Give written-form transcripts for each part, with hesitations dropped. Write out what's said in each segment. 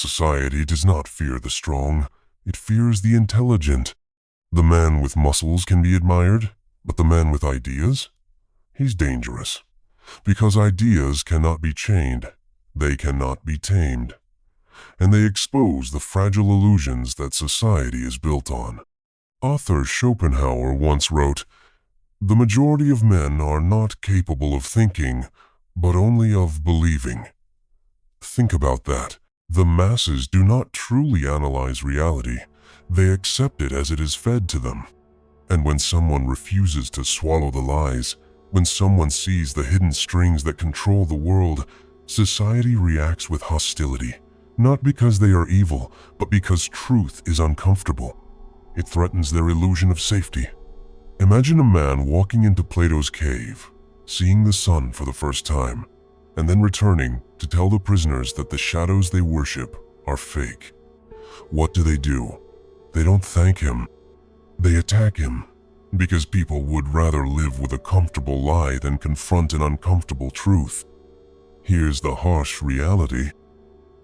Society does not fear the strong, it fears the intelligent. The man with muscles can be admired, but the man with ideas? He's dangerous. Because ideas cannot be chained, they cannot be tamed. And they expose the fragile illusions that society is built on. Arthur Schopenhauer once wrote, "The majority of men are not capable of thinking, but only of believing." Think about that. The masses do not truly analyze reality. They accept it as it is fed to them. And when someone refuses to swallow the lies, when someone sees the hidden strings that control the world, society reacts with hostility. Not because they are evil, but because truth is uncomfortable. It threatens their illusion of safety. Imagine a man walking into Plato's cave, seeing the sun for the first time, and then returning to tell the prisoners that the shadows they worship are fake. What do? They don't thank him. They attack him, because people would rather live with a comfortable lie than confront an uncomfortable truth. Here's the harsh reality.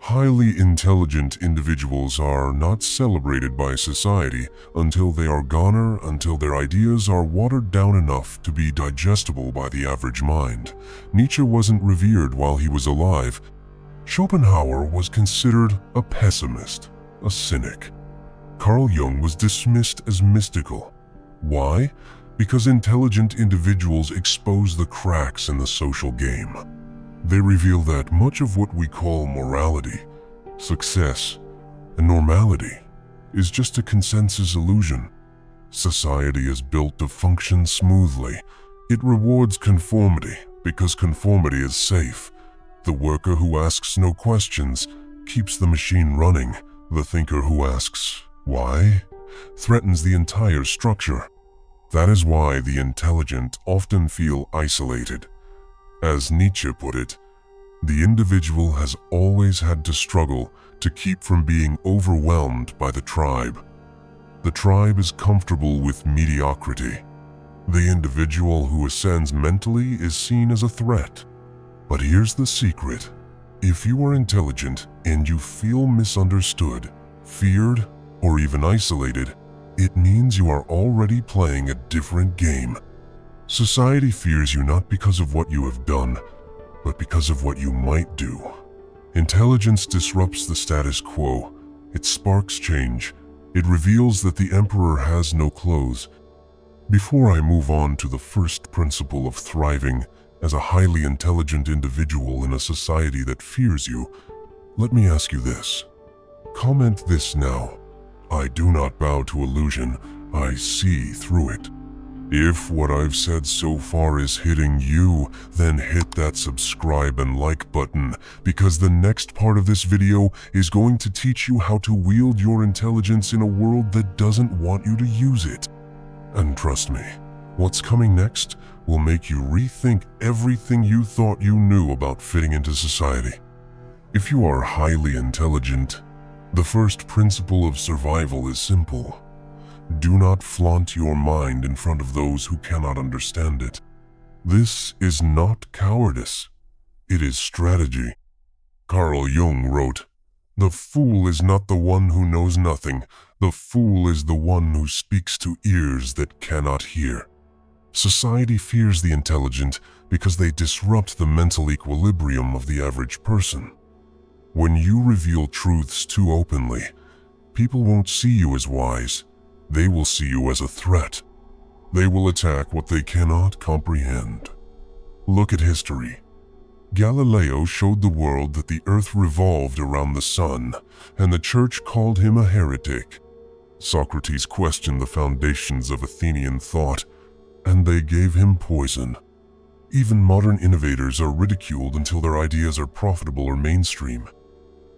Highly intelligent individuals are not celebrated by society until they are goner, until their ideas are watered down enough to be digestible by the average mind. Nietzsche wasn't revered while he was alive. Schopenhauer was considered a pessimist, a cynic. Carl Jung was dismissed as mystical. Why? Because intelligent individuals expose the cracks in the social game. They reveal that much of what we call morality, success, and normality is just a consensus illusion. Society is built to function smoothly. It rewards conformity because conformity is safe. The worker who asks no questions keeps the machine running. The thinker who asks, "Why?" threatens the entire structure. That is why the intelligent often feel isolated. As Nietzsche put it, the individual has always had to struggle to keep from being overwhelmed by the tribe. The tribe is comfortable with mediocrity. The individual who ascends mentally is seen as a threat. But here's the secret. If you are intelligent and you feel misunderstood, feared, or even isolated, it means you are already playing a different game. Society fears you not because of what you have done, but because of what you might do. Intelligence disrupts the status quo. It sparks change. It reveals that the emperor has no clothes. Before I move on to the first principle of thriving as a highly intelligent individual in a society that fears you, let me ask you this. Comment this now. I do not bow to illusion. I see through it. If what I've said so far is hitting you, then hit that subscribe and like button, because the next part of this video is going to teach you how to wield your intelligence in a world that doesn't want you to use it. And trust me, what's coming next will make you rethink everything you thought you knew about fitting into society. If you are highly intelligent, the first principle of survival is simple. Do not flaunt your mind in front of those who cannot understand it. This is not cowardice. It is strategy. Carl Jung wrote, "The fool is not the one who knows nothing. The fool is the one who speaks to ears that cannot hear." Society fears the intelligent because they disrupt the mental equilibrium of the average person. When you reveal truths too openly, people won't see you as wise. They will see you as a threat. They will attack what they cannot comprehend. Look at history. Galileo showed the world that the earth revolved around the sun, and the church called him a heretic. Socrates questioned the foundations of Athenian thought, and they gave him poison. Even modern innovators are ridiculed until their ideas are profitable or mainstream.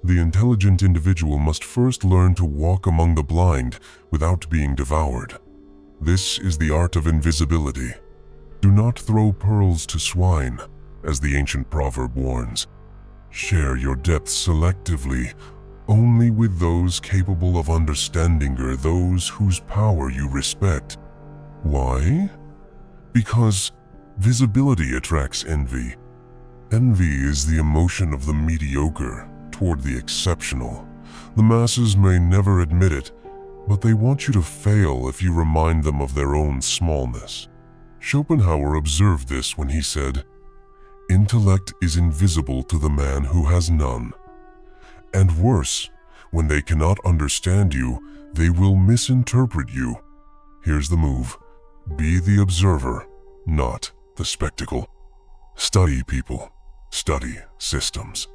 The intelligent individual must first learn to walk among the blind without being devoured. This is the art of invisibility. Do not throw pearls to swine, as the ancient proverb warns. Share your depths selectively, only with those capable of understanding or those whose power you respect. Why? Because visibility attracts envy. Envy is the emotion of the mediocre toward the exceptional. The masses may never admit it, but they want you to fail if you remind them of their own smallness. Schopenhauer observed this when he said, "Intellect is invisible to the man who has none." And worse, when they cannot understand you, they will misinterpret you. Here's the move. Be the observer, not the spectacle. Study people. Study systems.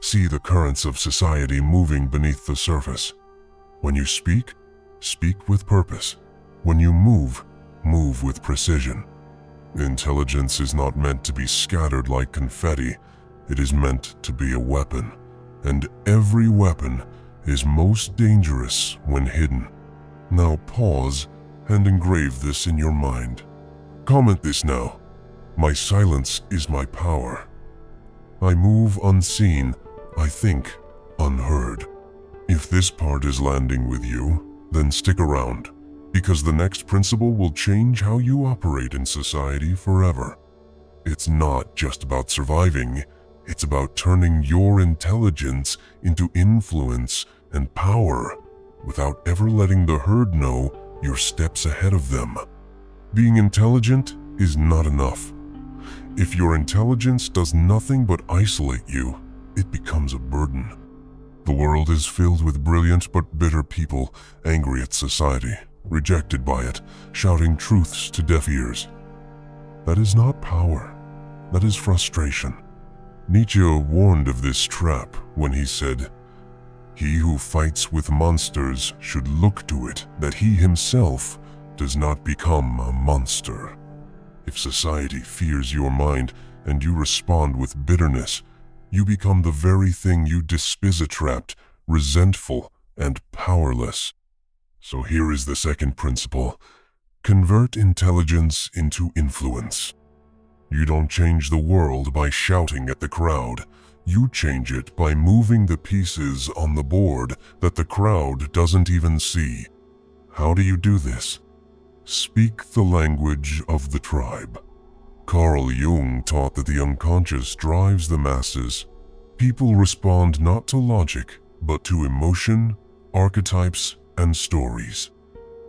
See the currents of society moving beneath the surface. When you speak, speak with purpose. When you move, move with precision. Intelligence is not meant to be scattered like confetti. It is meant to be a weapon. And every weapon is most dangerous when hidden. Now pause and engrave this in your mind. Comment this now. My silence is my power. I move unseen. I think unheard. If this part is landing with you, then stick around, because the next principle will change how you operate in society forever. It's not just about surviving, it's about turning your intelligence into influence and power without ever letting the herd know you're steps ahead of them. Being intelligent is not enough. If your intelligence does nothing but isolate you, it becomes a burden. The world is filled with brilliant but bitter people, angry at society, rejected by it, shouting truths to deaf ears. That is not power. That is frustration. Nietzsche warned of this trap when he said, "He who fights with monsters should look to it that he himself does not become a monster." If society fears your mind and you respond with bitterness, you become the very thing you despise, trapped, resentful, and powerless. So here is the second principle. Convert intelligence into influence. You don't change the world by shouting at the crowd. You change it by moving the pieces on the board that the crowd doesn't even see. How do you do this? Speak the language of the tribe. Carl Jung taught that the unconscious drives the masses. People respond not to logic, but to emotion, archetypes, and stories.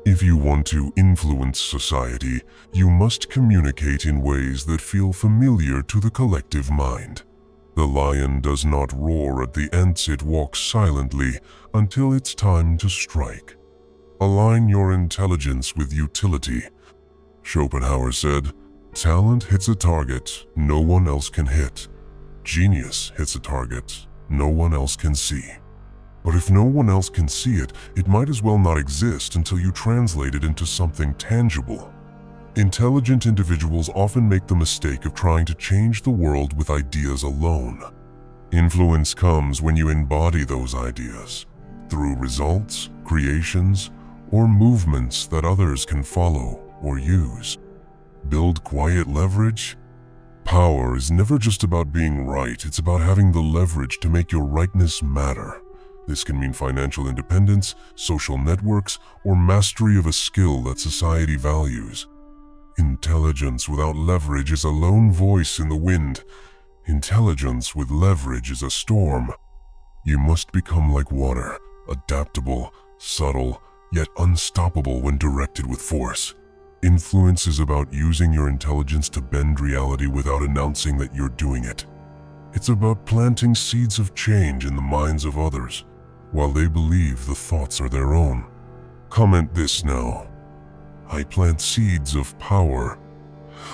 If you want to influence society, you must communicate in ways that feel familiar to the collective mind. The lion does not roar at the ants, it walks silently until it's time to strike. Align your intelligence with utility. Schopenhauer said, "Talent hits a target no one else can hit. Genius hits a target no one else can see." But if no one else can see it, it might as well not exist until you translate it into something tangible. Intelligent individuals often make the mistake of trying to change the world with ideas alone. Influence comes when you embody those ideas, through results, creations, or movements that others can follow or use. Build quiet leverage. Power is never just about being right, it's about having the leverage to make your rightness matter. This can mean financial independence, social networks, or mastery of a skill that society values. Intelligence without leverage is a lone voice in the wind. Intelligence with leverage is a storm. You must become like water, adaptable, subtle, yet unstoppable when directed with force. Influence is about using your intelligence to bend reality without announcing that you're doing it. It's about planting seeds of change in the minds of others, while they believe the thoughts are their own. Comment this now. I plant seeds of power.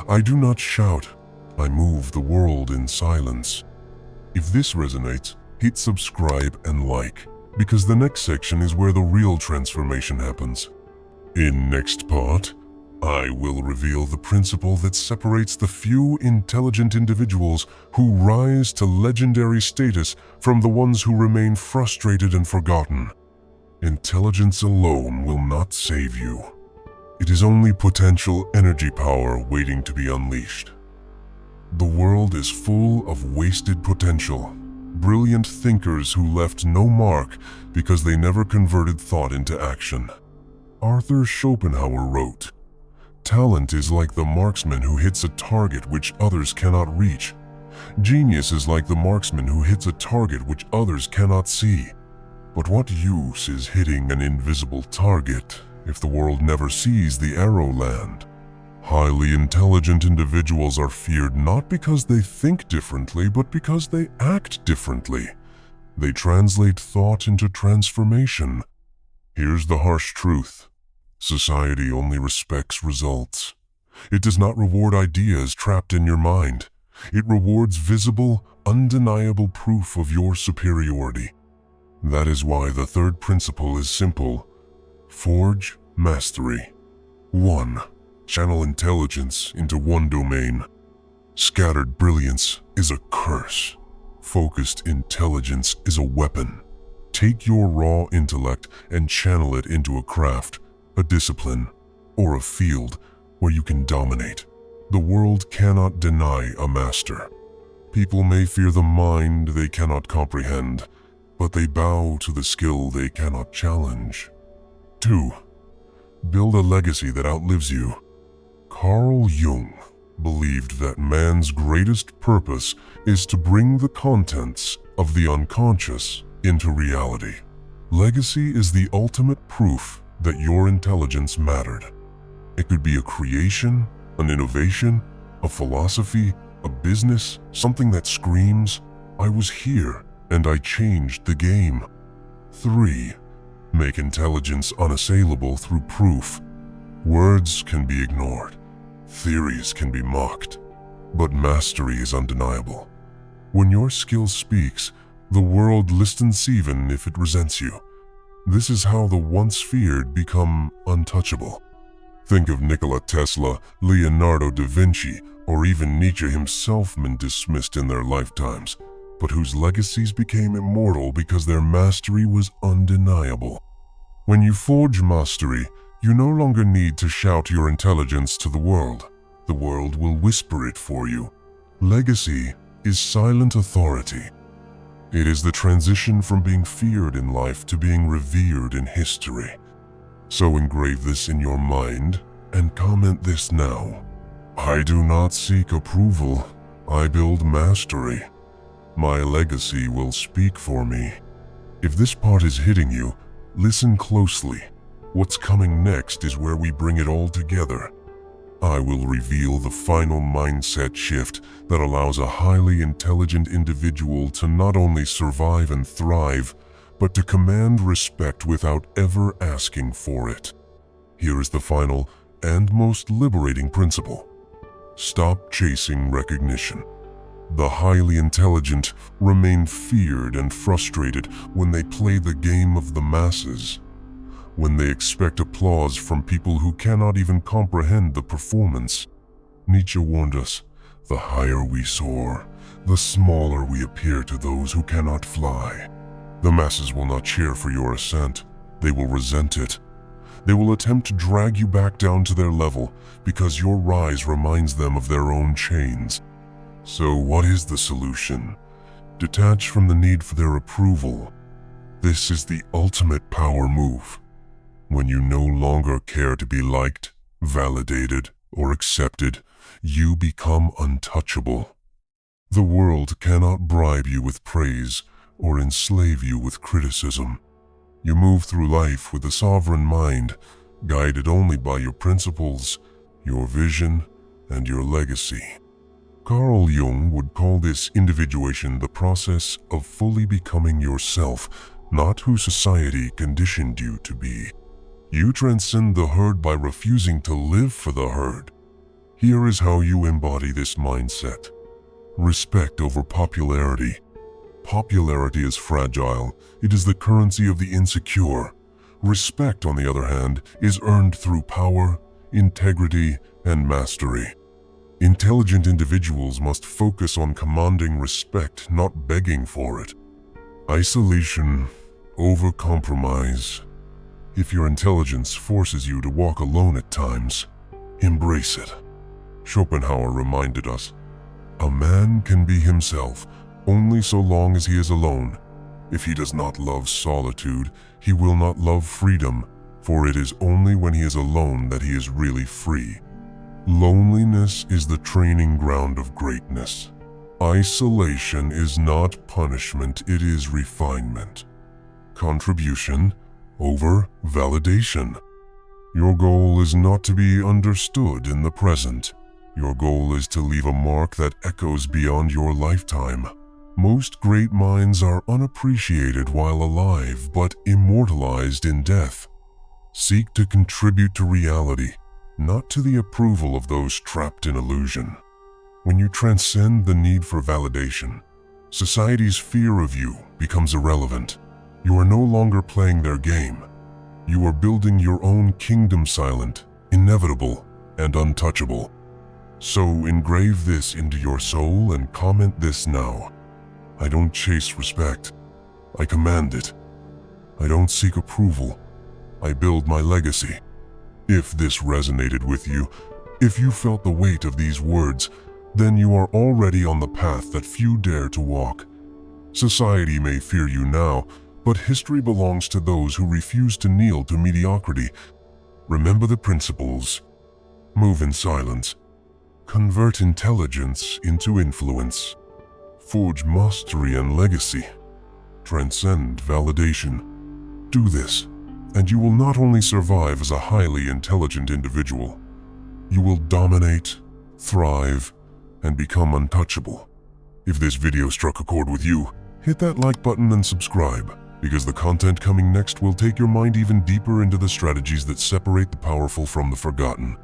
I do not shout. I move the world in silence. If this resonates, hit subscribe and like, because the next section is where the real transformation happens. In next part, I will reveal the principle that separates the few intelligent individuals who rise to legendary status from the ones who remain frustrated and forgotten. Intelligence alone will not save you. It is only potential energy power waiting to be unleashed. The world is full of wasted potential, brilliant thinkers who left no mark because they never converted thought into action. Arthur Schopenhauer wrote, "Talent is like the marksman who hits a target which others cannot reach. Genius is like the marksman who hits a target which others cannot see. But what use is hitting an invisible target if the world never sees the arrow land? Highly intelligent individuals are feared not because they think differently, but because they act differently. They translate thought into transformation. Here's the harsh truth. Society only respects results. It does not reward ideas trapped in your mind. It rewards visible, undeniable proof of your superiority. That is why the third principle is simple. Forge mastery. 1. Channel intelligence into one domain. Scattered brilliance is a curse. Focused intelligence is a weapon. Take your raw intellect and channel it into a craft, a discipline, or a field where you can dominate. The world cannot deny a master. People may fear the mind they cannot comprehend, but they bow to the skill they cannot challenge. 2. Build a legacy that outlives you. Carl Jung believed that man's greatest purpose is to bring the contents of the unconscious into reality. Legacy is the ultimate proof that your intelligence mattered. It could be a creation, an innovation, a philosophy, a business, something that screams, "I was here and I changed the game." 3. Make intelligence unassailable through proof. Words can be ignored. Theories can be mocked. But mastery is undeniable. When your skill speaks, the world listens even if it resents you. This is how the once feared become untouchable. Think of Nikola Tesla, Leonardo da Vinci, or even Nietzsche himself, men dismissed in their lifetimes, but whose legacies became immortal because their mastery was undeniable. When you forge mastery, you no longer need to shout your intelligence to the world. The world will whisper it for you. Legacy is silent authority. It is the transition from being feared in life to being revered in history. So engrave this in your mind and comment this now. I do not seek approval. I build mastery. My legacy will speak for me. If this part is hitting you, listen closely. What's coming next is where we bring it all together. I will reveal the final mindset shift that allows a highly intelligent individual to not only survive and thrive, but to command respect without ever asking for it. Here is the final and most liberating principle. Stop chasing recognition. The highly intelligent remain feared and frustrated when they play the game of the masses, when they expect applause from people who cannot even comprehend the performance. Nietzsche warned us, the higher we soar, the smaller we appear to those who cannot fly. The masses will not cheer for your ascent. They will resent it. They will attempt to drag you back down to their level because your rise reminds them of their own chains. So what is the solution? Detach from the need for their approval. This is the ultimate power move. When you no longer care to be liked, validated, or accepted, you become untouchable. The world cannot bribe you with praise or enslave you with criticism. You move through life with a sovereign mind, guided only by your principles, your vision, and your legacy. Carl Jung would call this individuation the process of fully becoming yourself, not who society conditioned you to be. You transcend the herd by refusing to live for the herd. Here is how you embody this mindset. Respect over popularity. Popularity is fragile. It is the currency of the insecure. Respect, on the other hand, is earned through power, integrity, and mastery. Intelligent individuals must focus on commanding respect, not begging for it. Isolation over compromise. If your intelligence forces you to walk alone at times, embrace it. Schopenhauer reminded us, a man can be himself only so long as he is alone. If he does not love solitude, he will not love freedom, for it is only when he is alone that he is really free. Loneliness is the training ground of greatness. Isolation is not punishment, it is refinement. contribution over validation. Your goal is not to be understood in the present. Your goal is to leave a mark that echoes beyond your lifetime. Most great minds are unappreciated while alive, but immortalized in death. Seek to contribute to reality, not to the approval of those trapped in illusion. When you transcend the need for validation, society's fear of you becomes irrelevant. You are no longer playing their game. You are building your own kingdom, silent, inevitable, and untouchable. So engrave this into your soul and comment this now. I don't chase respect. I command it. I don't seek approval. I build my legacy. If this resonated with you, if you felt the weight of these words, then you are already on the path that few dare to walk. Society may fear you now, but history belongs to those who refuse to kneel to mediocrity. Remember the principles. Move in silence. Convert intelligence into influence. Forge mastery and legacy. Transcend validation. Do this, and you will not only survive as a highly intelligent individual, you will dominate, thrive, and become untouchable. If this video struck a chord with you, hit that like button and subscribe, because the content coming next will take your mind even deeper into the strategies that separate the powerful from the forgotten.